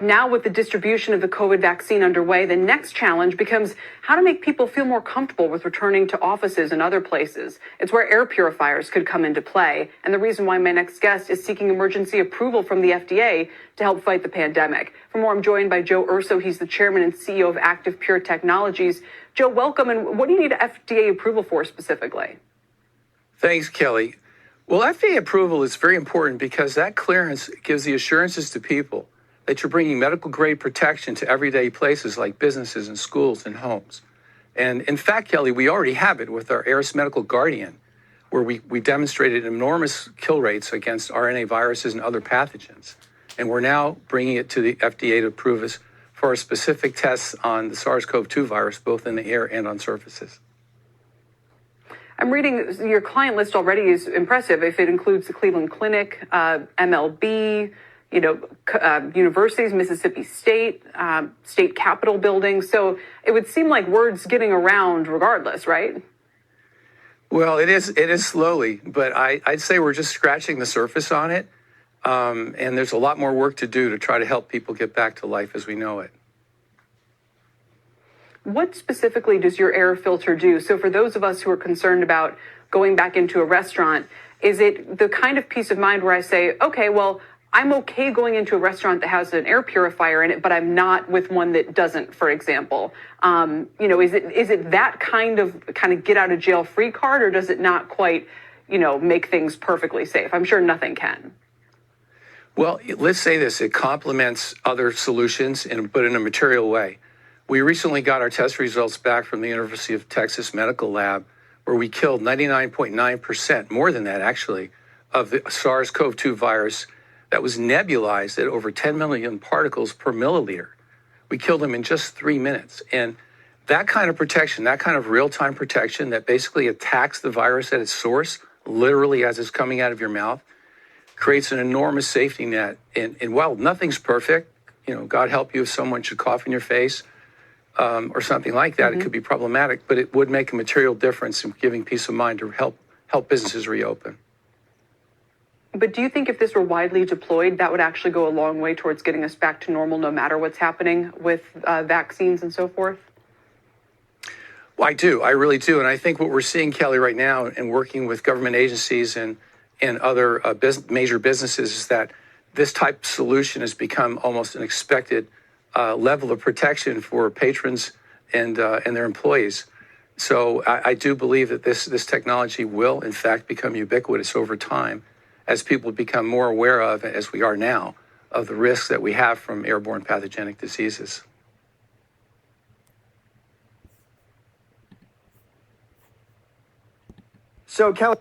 Now, with the distribution of the COVID vaccine underway, the next challenge becomes how to make people feel more comfortable with returning to offices and other places. It's where air purifiers could come into play. And the reason why my next guest is seeking emergency approval from the FDA to help fight the pandemic. For more, I'm joined by Urso. He's the chairman and CEO of ActivePure Technologies. Joe, welcome. And what do you need FDA approval for specifically? Thanks, Kelly. Well, FDA approval is very important because that clearance gives the assurances to people that you're bringing medical grade protection to everyday places like businesses and schools and homes. And in fact, Kelly, we already have it with our Aeris Medical Guardian, where we demonstrated enormous kill rates against RNA viruses and other pathogens. And we're now bringing it to the FDA to approve us for our specific tests on the SARS-CoV-2 virus, both in the air and on surfaces. I'm reading your client list already is impressive. If it includes the Cleveland Clinic, MLB, universities, Mississippi State, state capitol buildings. So it would seem like word's getting around regardless, right? Well, it is slowly, but I'd say we're just scratching the surface on it. And there's a lot more work to do to try to help people get back to life as we know it. What specifically does your air filter do? So for those of us who are concerned about going back into a restaurant, is it the kind of peace of mind where I say, okay, well, I'm okay going into a restaurant that has an air purifier in it, but I'm not with one that doesn't, for example. Is it that kind of get out of jail free card, or does it not quite, make things perfectly safe? I'm sure nothing can. Well, let's say this, it complements other solutions, but in a material way. We recently got our test results back from the University of Texas Medical Lab, where we killed 99.9%, more than that actually, of the SARS-CoV-2 virus that was nebulized at over 10 million particles per milliliter. We killed them in just 3 minutes. And that kind of protection, that kind of real-time protection that basically attacks the virus at its source, literally as it's coming out of your mouth, creates an enormous safety net. And while nothing's perfect, God help you if someone should cough in your face or something like that, It could be problematic, but it would make a material difference in giving peace of mind to help businesses reopen. But do you think if this were widely deployed, that would actually go a long way towards getting us back to normal, no matter what's happening with vaccines and so forth? Well, I do. I really do. And I think what we're seeing, Kelly, right now, and working with government agencies and other major businesses, is that this type of solution has become almost an expected level of protection for patrons and their employees. So I do believe that this technology will, in fact, become ubiquitous over time, as people become more aware of, as we are now, of the risks that we have from airborne pathogenic diseases. So, Kelly,